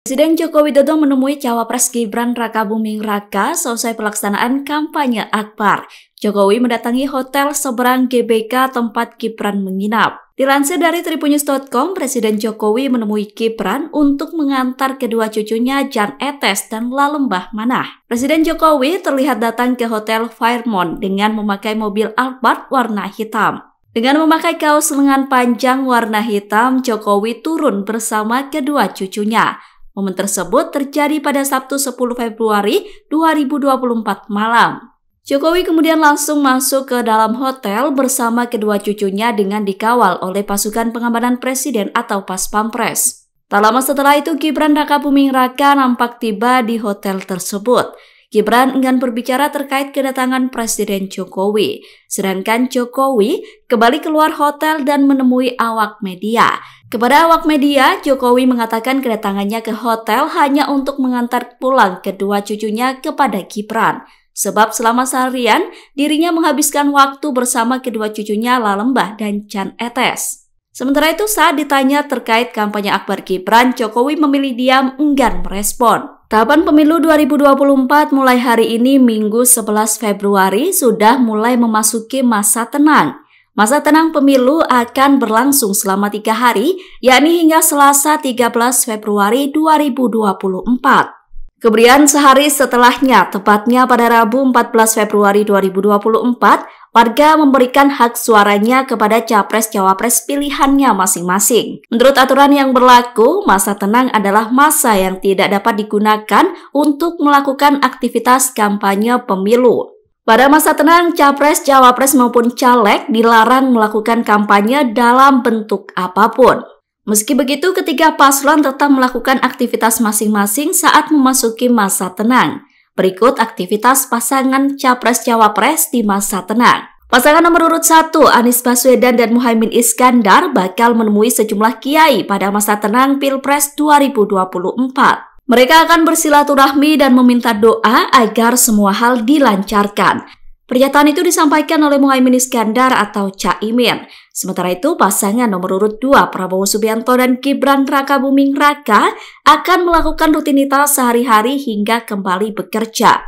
Presiden Joko Widodo menemui Cawapres Gibran Rakabuming Raka selesai pelaksanaan kampanye Akbar. Jokowi mendatangi hotel seberang GBK tempat Gibran menginap. Dilansir dari tribunnews.com, Presiden Jokowi menemui Gibran untuk mengantar kedua cucunya Jan Etes dan Lalembah Manah. Presiden Jokowi terlihat datang ke Hotel Fairmont dengan memakai mobil Alphard warna hitam. Dengan memakai kaos lengan panjang warna hitam, Jokowi turun bersama kedua cucunya. Momen tersebut terjadi pada Sabtu 10 Februari 2024 malam. Jokowi kemudian langsung masuk ke dalam hotel bersama kedua cucunya dengan dikawal oleh pasukan pengamanan presiden atau Pas Pampres. Tak lama setelah itu, Gibran Rakabuming Raka nampak tiba di hotel tersebut. Gibran enggan berbicara terkait kedatangan Presiden Jokowi. Sedangkan Jokowi kembali keluar hotel dan menemui awak media. Kepada awak media, Jokowi mengatakan kedatangannya ke hotel hanya untuk mengantar pulang kedua cucunya kepada Gibran. Sebab selama seharian, dirinya menghabiskan waktu bersama kedua cucunya Lalembah dan Jan Etes. Sementara itu, saat ditanya terkait kampanye Akbar Gibran, Jokowi memilih diam enggan merespon. Tahapan pemilu 2024 mulai hari ini Minggu 11 Februari sudah mulai memasuki masa tenang. Masa tenang pemilu akan berlangsung selama 3 hari, yakni hingga Selasa 13 Februari 2024. Kemudian sehari setelahnya, tepatnya pada Rabu 14 Februari 2024, warga memberikan hak suaranya kepada capres-cawapres pilihannya masing-masing. Menurut aturan yang berlaku, masa tenang adalah masa yang tidak dapat digunakan untuk melakukan aktivitas kampanye pemilu. Pada masa tenang, capres, cawapres maupun caleg dilarang melakukan kampanye dalam bentuk apapun. Meski begitu, ketiga paslon tetap melakukan aktivitas masing-masing saat memasuki masa tenang. Berikut aktivitas pasangan capres-cawapres di masa tenang. Pasangan nomor urut 1, Anies Baswedan dan Muhaimin Iskandar bakal menemui sejumlah kiai pada masa tenang Pilpres 2024. Mereka akan bersilaturahmi dan meminta doa agar semua hal dilancarkan. Pernyataan itu disampaikan oleh Muhaimin Iskandar atau Caimin. Sementara itu, pasangan nomor urut 2 Prabowo Subianto dan Gibran Rakabuming Raka akan melakukan rutinitas sehari-hari hingga kembali bekerja.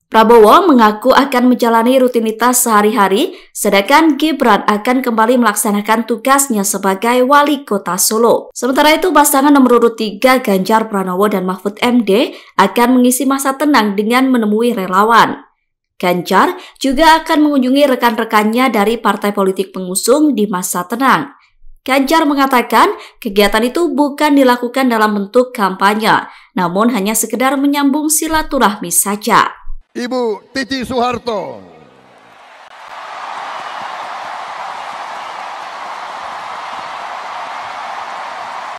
Prabowo mengaku akan menjalani rutinitas sehari-hari, sedangkan Gibran akan kembali melaksanakan tugasnya sebagai wali kota Solo. Sementara itu, pasangan nomor urut 3 Ganjar Pranowo dan Mahfud MD akan mengisi masa tenang dengan menemui relawan. Ganjar juga akan mengunjungi rekan-rekannya dari partai politik pengusung di masa tenang. Ganjar mengatakan kegiatan itu bukan dilakukan dalam bentuk kampanye, namun hanya sekedar menyambung silaturahmi saja. Ibu Titi Soeharto,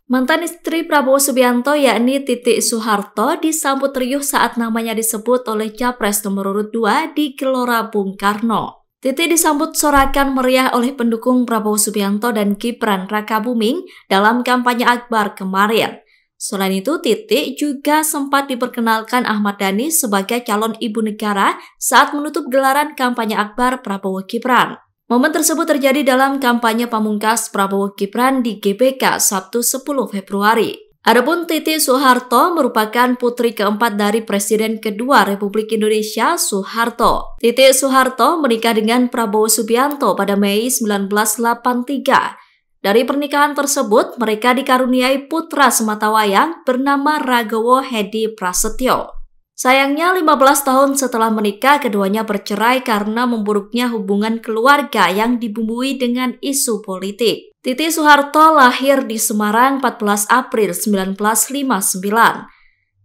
mantan istri Prabowo Subianto yakni Titi Soeharto disambut riuh saat namanya disebut oleh Capres nomor urut 2 di Gelora Bung Karno. Titi disambut sorakan meriah oleh pendukung Prabowo Subianto dan Gibran Rakabuming dalam kampanye Akbar kemarin. Selain itu, Titi juga sempat diperkenalkan Ahmad Dhani sebagai calon ibu negara saat menutup gelaran kampanye Akbar Prabowo Gibran. Momen tersebut terjadi dalam kampanye pamungkas Prabowo Gibran di GBK Sabtu 10 Februari. Adapun Titi Soeharto merupakan putri keempat dari Presiden kedua Republik Indonesia, Soeharto. Titi Soeharto menikah dengan Prabowo Subianto pada Mei 1983. Dari pernikahan tersebut, mereka dikaruniai putra sematawayang bernama Ragowo Hedi Prasetyo. Sayangnya 15 tahun setelah menikah, keduanya bercerai karena memburuknya hubungan keluarga yang dibumbui dengan isu politik. Titi Soeharto lahir di Semarang 14 April 1959.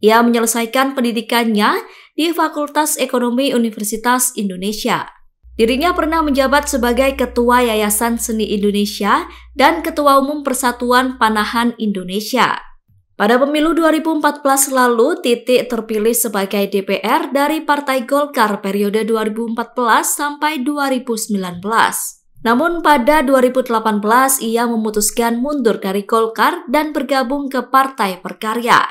Ia menyelesaikan pendidikannya di Fakultas Ekonomi Universitas Indonesia. Dirinya pernah menjabat sebagai Ketua Yayasan Seni Indonesia dan Ketua Umum Persatuan Panahan Indonesia. Pada pemilu 2014 lalu, Titi terpilih sebagai DPR dari Partai Golkar periode 2014 sampai 2019. Namun pada 2018 ia memutuskan mundur dari Golkar dan bergabung ke Partai Berkarya.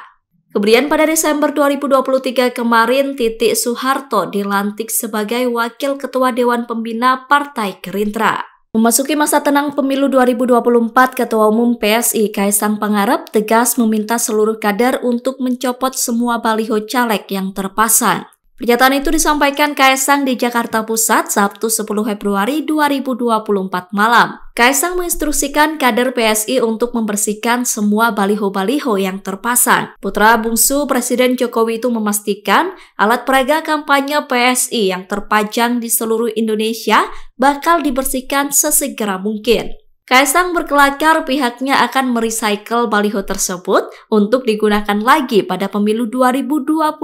Kemudian pada Desember 2023 kemarin, Titi Soeharto dilantik sebagai Wakil Ketua Dewan Pembina Partai Gerindra. Memasuki masa tenang pemilu 2024, Ketua Umum PSI Kaisang Pangarep tegas meminta seluruh kader untuk mencopot semua baliho caleg yang terpasang. Pernyataan itu disampaikan Kaisang di Jakarta Pusat Sabtu 10 Februari 2024 malam. Kaisang menginstruksikan kader PSI untuk membersihkan semua baliho-baliho yang terpasang. Putra bungsu Presiden Jokowi itu memastikan alat peraga kampanye PSI yang terpajang di seluruh Indonesia bakal dibersihkan sesegera mungkin. Kaisang berkelakar pihaknya akan merecycle baliho tersebut untuk digunakan lagi pada pemilu 2029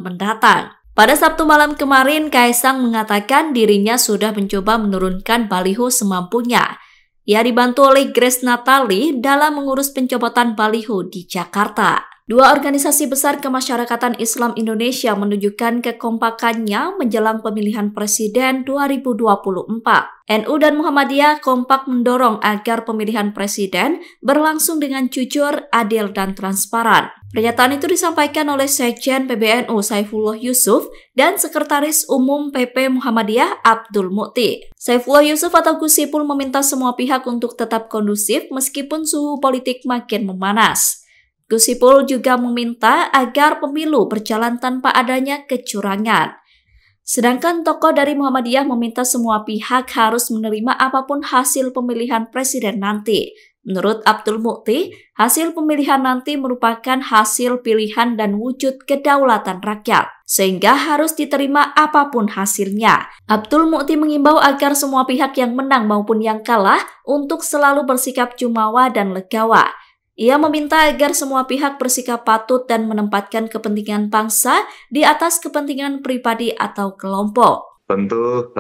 mendatang. Pada Sabtu malam kemarin, Kaisang mengatakan dirinya sudah mencoba menurunkan baliho semampunya. Ia dibantu oleh Grace Natali dalam mengurus pencopotan baliho di Jakarta. Dua organisasi besar kemasyarakatan Islam Indonesia menunjukkan kekompakannya menjelang pemilihan presiden 2024. NU dan Muhammadiyah kompak mendorong agar pemilihan presiden berlangsung dengan jujur, adil, dan transparan. Pernyataan itu disampaikan oleh Sekjen PBNU Saifullah Yusuf dan Sekretaris Umum PP Muhammadiyah Abdul Mukti. Saifullah Yusuf atau Gus Ipul meminta semua pihak untuk tetap kondusif meskipun suhu politik makin memanas. Gus Ipul juga meminta agar pemilu berjalan tanpa adanya kecurangan. Sedangkan tokoh dari Muhammadiyah meminta semua pihak harus menerima apapun hasil pemilihan presiden nanti. Menurut Abdul Mukti, hasil pemilihan nanti merupakan hasil pilihan dan wujud kedaulatan rakyat, sehingga harus diterima apapun hasilnya. Abdul Mukti mengimbau agar semua pihak yang menang maupun yang kalah untuk selalu bersikap jumawa dan legawa. Ia meminta agar semua pihak bersikap patut dan menempatkan kepentingan bangsa di atas kepentingan pribadi atau kelompok. Tentu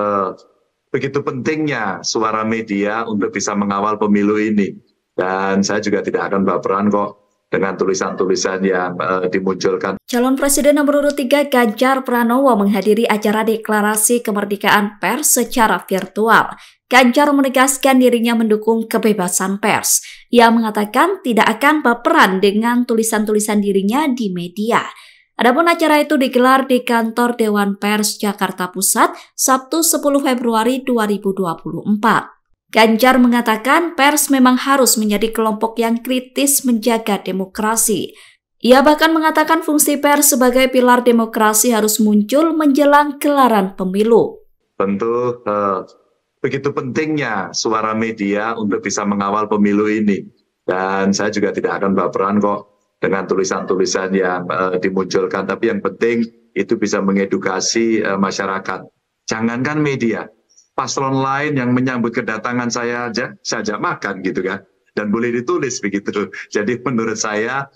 begitu pentingnya suara media untuk bisa mengawal pemilu ini. Dan saya juga tidak akan baperan kok dengan tulisan-tulisan yang dimunculkan. Calon Presiden nomor urut 3 Ganjar Pranowo menghadiri acara deklarasi kemerdekaan pers secara virtual. Ganjar menegaskan dirinya mendukung kebebasan pers. Ia mengatakan tidak akan baperan dengan tulisan-tulisan dirinya di media. Adapun acara itu digelar di kantor Dewan Pers Jakarta Pusat Sabtu 10 Februari 2024. Ganjar mengatakan pers memang harus menjadi kelompok yang kritis menjaga demokrasi. Ia bahkan mengatakan fungsi pers sebagai pilar demokrasi harus muncul menjelang gelaran pemilu. Tentu begitu pentingnya suara media untuk bisa mengawal pemilu ini. Dan saya juga tidak akan baperan kok dengan tulisan-tulisan yang dimunculkan. Tapi yang penting itu bisa mengedukasi masyarakat. Jangankan media, paslon lain yang menyambut kedatangan saya ajak makan gitu kan. Dan boleh ditulis begitu. Jadi menurut saya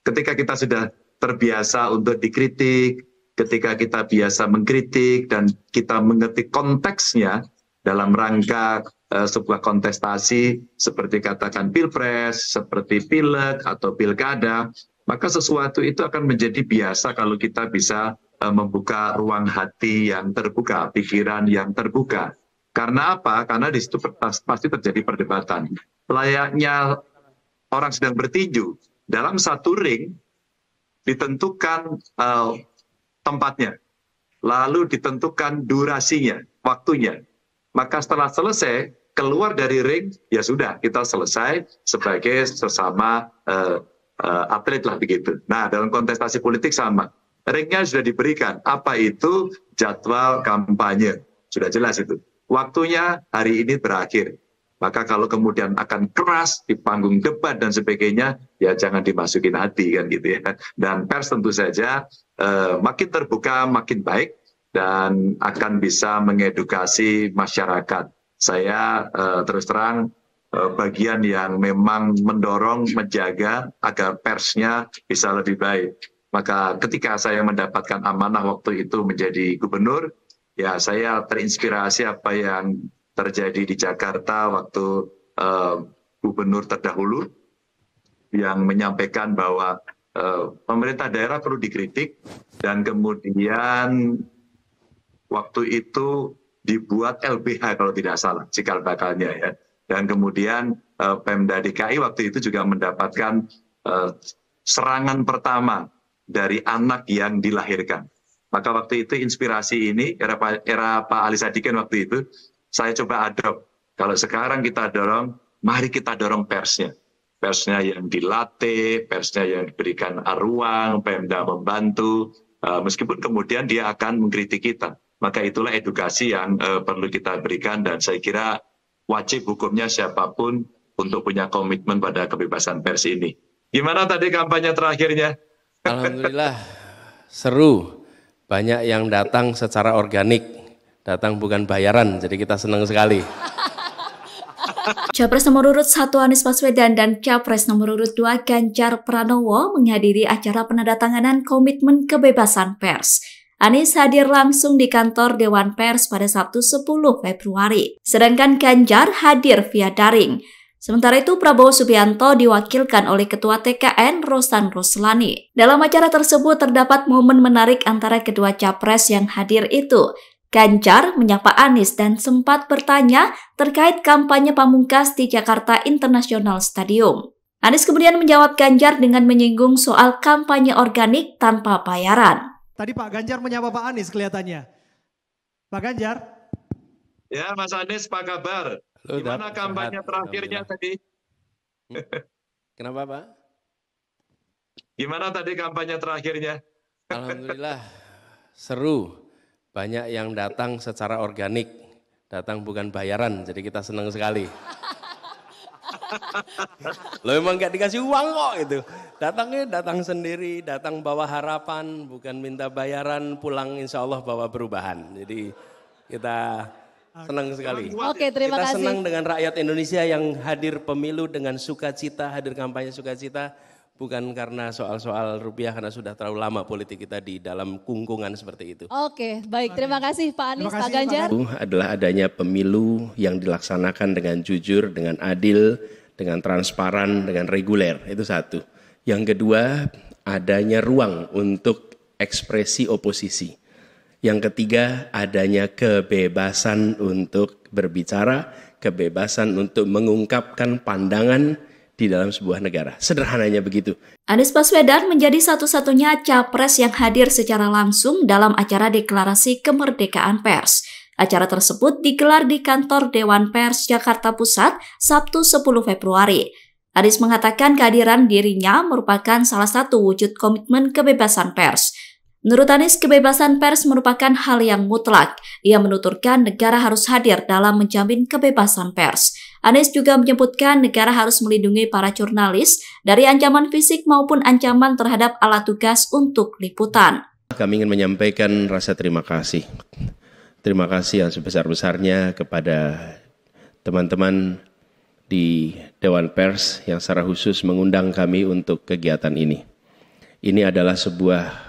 ketika kita sudah terbiasa untuk dikritik, ketika kita biasa mengkritik dan kita mengerti konteksnya dalam rangka sebuah kontestasi seperti katakan pilpres, seperti pileg atau pilkada, maka sesuatu itu akan menjadi biasa kalau kita bisa membuka ruang hati yang terbuka, pikiran yang terbuka. Karena apa? Karena di situ pasti terjadi perdebatan. Layaknya orang sedang bertinju, dalam satu ring ditentukan tempatnya, lalu ditentukan durasinya, waktunya. Maka setelah selesai, keluar dari ring, ya sudah, kita selesai sebagai sesama atlet lah begitu. Nah, dalam kontestasi politik sama. Ringnya sudah diberikan, apa itu jadwal kampanye. Sudah jelas itu. Waktunya hari ini berakhir. Maka kalau kemudian akan keras di panggung debat dan sebagainya, ya jangan dimasukin hati kan gitu ya. Dan pers tentu saja makin terbuka, makin baik dan akan bisa mengedukasi masyarakat. Saya terus terang bagian yang memang mendorong, menjaga agar persnya bisa lebih baik. Maka ketika saya mendapatkan amanah waktu itu menjadi gubernur, ya saya terinspirasi apa yang terjadi di Jakarta waktu gubernur terdahulu yang menyampaikan bahwa pemerintah daerah perlu dikritik dan kemudian waktu itu dibuat LBH kalau tidak salah cikal bakalnya ya, dan kemudian Pemda DKI waktu itu juga mendapatkan serangan pertama dari anak yang dilahirkan. Maka waktu itu inspirasi ini era Pak Ali Sadikin waktu itu saya coba adopt. Kalau sekarang kita dorong, mari kita dorong persnya. Persnya yang dilatih, persnya yang diberikan ruang, Pemda membantu, meskipun kemudian dia akan mengkritik kita. Maka itulah edukasi yang perlu kita berikan, dan saya kira wajib hukumnya siapapun untuk punya komitmen pada kebebasan pers ini. Gimana tadi kampanye terakhirnya? Alhamdulillah seru, banyak yang datang secara organik, datang bukan bayaran, jadi kita senang sekali. Capres nomor urut 1 Anies Baswedan dan Capres nomor urut 2 Ganjar Pranowo menghadiri acara penandatanganan komitmen kebebasan pers. Anies hadir langsung di kantor Dewan Pers pada Sabtu 10 Februari, sedangkan Ganjar hadir via daring. Sementara itu Prabowo Subianto diwakilkan oleh Ketua TKN Rosan Roslani. Dalam acara tersebut terdapat momen menarik antara kedua capres yang hadir itu. Ganjar menyapa Anies dan sempat bertanya terkait kampanye pamungkas di Jakarta International Stadium. Anies kemudian menjawab Ganjar dengan menyinggung soal kampanye organik tanpa bayaran. Tadi Pak Ganjar menyapa Pak Anies kelihatannya. Pak Ganjar. Ya, Mas Anies, apa kabar? Gimana kampanye terakhirnya tadi? Kenapa Pak? Gimana tadi kampanye terakhirnya? Alhamdulillah seru. Banyak yang datang secara organik, datang bukan bayaran, jadi kita senang sekali. Lo emang gak dikasih uang kok itu. Datangnya datang sendiri, datang bawa harapan, bukan minta bayaran, pulang insya Allah bawa perubahan. Jadi kita senang sekali. Oke, terima kita kasih. senang dengan rakyat Indonesia yang hadir pemilu dengan sukacita, hadir kampanye sukacita. Bukan karena soal-soal rupiah, karena sudah terlalu lama politik kita di dalam kungkungan seperti itu. Oke, baik. Terima kasih Pak Anies, Terima kasih, Pak Ganjar. Itu adalah adanya pemilu yang dilaksanakan dengan jujur, dengan adil, dengan transparan, dengan reguler. Itu satu. Yang kedua, adanya ruang untuk ekspresi oposisi. Yang ketiga, adanya kebebasan untuk berbicara, kebebasan untuk mengungkapkan pandangan di dalam sebuah negara. Sederhananya begitu. Anies Baswedan menjadi satu-satunya capres yang hadir secara langsung dalam acara deklarasi kemerdekaan pers. Acara tersebut digelar di kantor Dewan Pers Jakarta Pusat Sabtu 10 Februari. Anies mengatakan kehadiran dirinya merupakan salah satu wujud komitmen kebebasan pers. Menurut Anies, kebebasan pers merupakan hal yang mutlak. Ia menuturkan negara harus hadir dalam menjamin kebebasan pers. Anies juga menyebutkan negara harus melindungi para jurnalis dari ancaman fisik maupun ancaman terhadap alat tugas untuk liputan. Kami ingin menyampaikan rasa terima kasih. Terima kasih yang sebesar-besarnya kepada teman-teman di Dewan Pers yang secara khusus mengundang kami untuk kegiatan ini. Ini adalah sebuah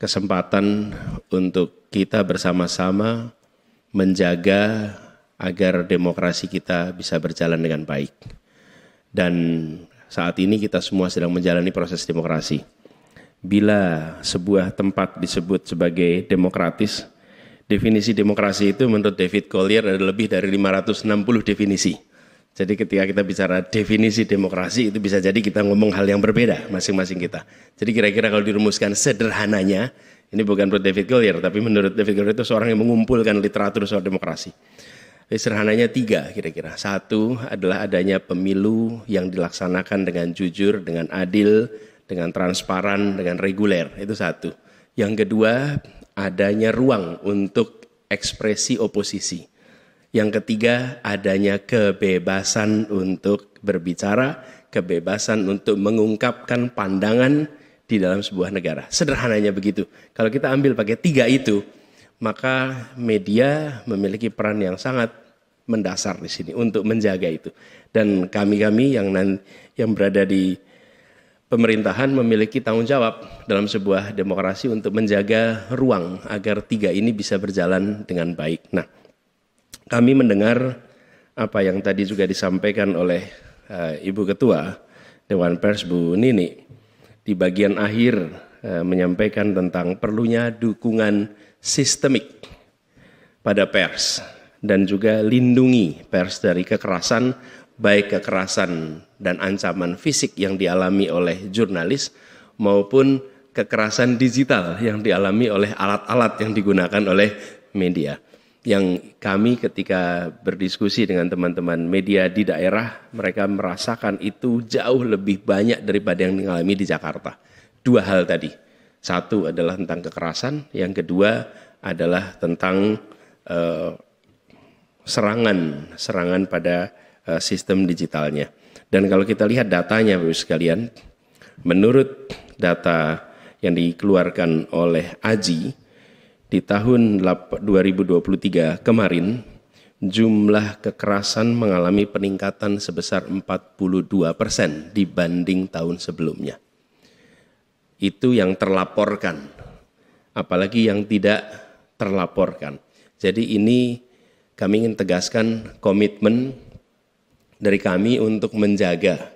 kesempatan untuk kita bersama-sama menjaga agar demokrasi kita bisa berjalan dengan baik. Dan saat ini kita semua sedang menjalani proses demokrasi. Bila sebuah tempat disebut sebagai demokratis, definisi demokrasi itu menurut David Collier ada lebih dari 560 definisi. Jadi ketika kita bicara definisi demokrasi itu bisa jadi kita ngomong hal yang berbeda masing-masing kita. Jadi kira-kira kalau dirumuskan sederhananya, ini bukan menurut David Collier, tapi menurut David Collier itu seorang yang mengumpulkan literatur soal demokrasi. Sederhananya 3 kira-kira. 1 adalah adanya pemilu yang dilaksanakan dengan jujur, dengan adil, dengan transparan, dengan reguler. Itu 1. Yang kedua, adanya ruang untuk ekspresi oposisi. Yang ketiga, adanya kebebasan untuk berbicara, kebebasan untuk mengungkapkan pandangan di dalam sebuah negara. Sederhananya begitu. Kalau kita ambil pakai 3 itu, maka media memiliki peran yang sangat mendasar di sini untuk menjaga itu. Dan kami-kami yang berada di pemerintahan memiliki tanggung jawab dalam sebuah demokrasi untuk menjaga ruang agar 3 ini bisa berjalan dengan baik. Nah, kami mendengar apa yang tadi juga disampaikan oleh Ibu Ketua Dewan Pers Bu Nini di bagian akhir menyampaikan tentang perlunya dukungan sistemik pada pers dan juga lindungi pers dari kekerasan, baik kekerasan dan ancaman fisik yang dialami oleh jurnalis maupun kekerasan digital yang dialami oleh alat-alat yang digunakan oleh media. yang kami ketika berdiskusi dengan teman-teman media di daerah, mereka merasakan itu jauh lebih banyak daripada yang mengalami di Jakarta. Dua hal tadi. Satu adalah tentang kekerasan, yang kedua adalah tentang serangan pada sistem digitalnya. Dan kalau kita lihat datanya Bapak sekalian, menurut data yang dikeluarkan oleh AJI, di tahun 2023 kemarin, jumlah kekerasan mengalami peningkatan sebesar 42% dibanding tahun sebelumnya. Itu yang terlaporkan, apalagi yang tidak terlaporkan. Jadi ini kami ingin tegaskan komitmen dari kami untuk menjaga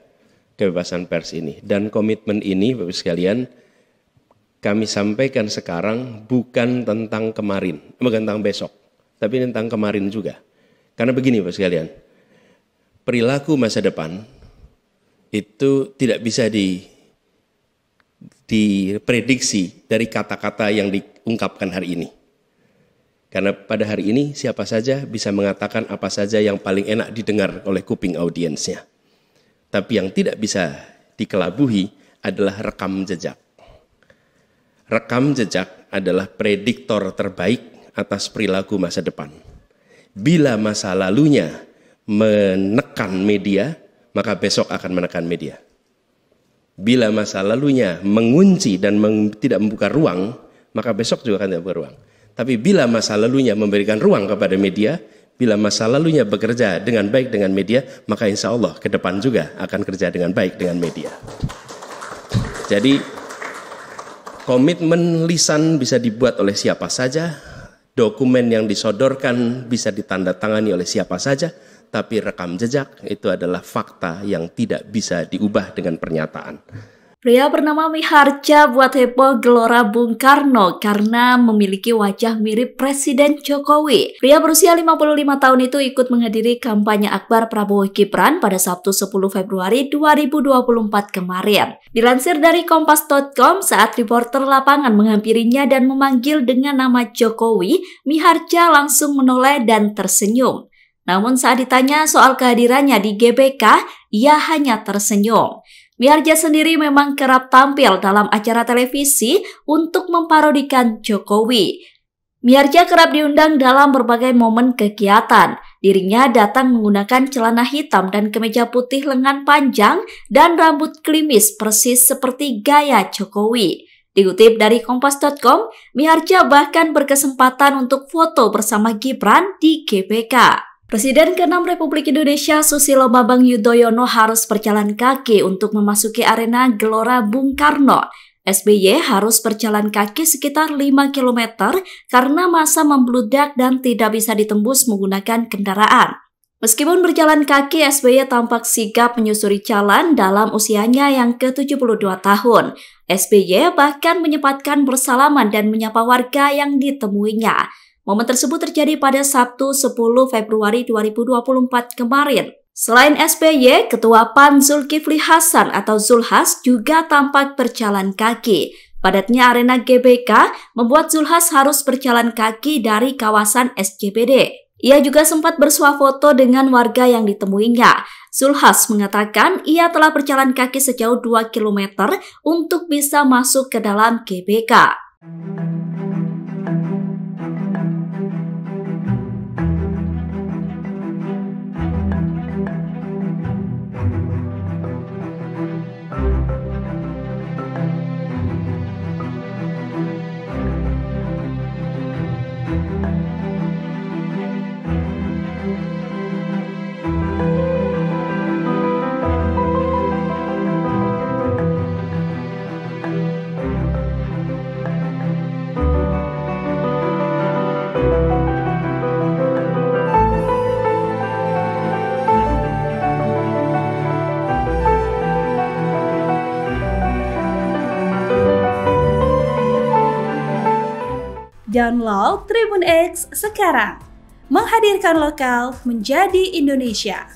kebebasan pers ini. Dan komitmen ini Bapak sekalian, kami sampaikan sekarang bukan tentang kemarin, bukan tentang besok, tapi tentang kemarin juga. Karena begini Bapak sekalian, perilaku masa depan itu tidak bisa diprediksi dari kata-kata yang diungkapkan hari ini. Karena pada hari ini siapa saja bisa mengatakan apa saja yang paling enak didengar oleh kuping audiensnya. Tapi yang tidak bisa dikelabuhi adalah rekam jejak. Rekam jejak adalah prediktor terbaik atas perilaku masa depan. Bila masa lalunya menekan media, maka besok akan menekan media. Bila masa lalunya mengunci dan tidak membuka ruang, maka besok juga akan tidak membuka ruang. Tapi bila masa lalunya memberikan ruang kepada media, bila masa lalunya bekerja dengan baik dengan media, maka insya Allah ke depan juga akan kerja dengan baik dengan media. Jadi komitmen lisan bisa dibuat oleh siapa saja, dokumen yang disodorkan bisa ditandatangani oleh siapa saja, tapi rekam jejak itu adalah fakta yang tidak bisa diubah dengan pernyataan. Pria bernama Miharja buat heboh Gelora Bung Karno karena memiliki wajah mirip Presiden Jokowi. Pria berusia 55 tahun itu ikut menghadiri kampanye akbar Prabowo Gibran pada Sabtu 10 Februari 2024 kemarin. Dilansir dari Kompas.com, saat reporter lapangan menghampirinya dan memanggil dengan nama Jokowi, Miharja langsung menoleh dan tersenyum. Namun saat ditanya soal kehadirannya di GBK, ia hanya tersenyum. Miharja sendiri memang kerap tampil dalam acara televisi untuk memparodikan Jokowi. Miharja kerap diundang dalam berbagai momen kegiatan. Dirinya datang menggunakan celana hitam dan kemeja putih lengan panjang dan rambut klimis persis seperti gaya Jokowi. Dikutip dari Kompas.com, Miharja bahkan berkesempatan untuk foto bersama Gibran di GBK. Presiden ke-6 Republik Indonesia Susilo Bambang Yudhoyono harus berjalan kaki untuk memasuki arena Gelora Bung Karno. SBY harus berjalan kaki sekitar 5 km karena massa membludak dan tidak bisa ditembus menggunakan kendaraan. Meskipun berjalan kaki, SBY tampak sigap menyusuri jalan dalam usianya yang ke-72 tahun. SBY bahkan menyempatkan bersalaman dan menyapa warga yang ditemuinya. Momen tersebut terjadi pada Sabtu 10 Februari 2024 kemarin. Selain SBY, Ketua PAN Zulkifli Hasan atau Zulhas juga tampak berjalan kaki. Padatnya arena GBK membuat Zulhas harus berjalan kaki dari kawasan SCBD. Ia juga sempat bersuah foto dengan warga yang ditemuinya. Zulhas mengatakan ia telah berjalan kaki sejauh 2 km untuk bisa masuk ke dalam GBK. Download Tribun X sekarang, menghadirkan lokal menjadi Indonesia.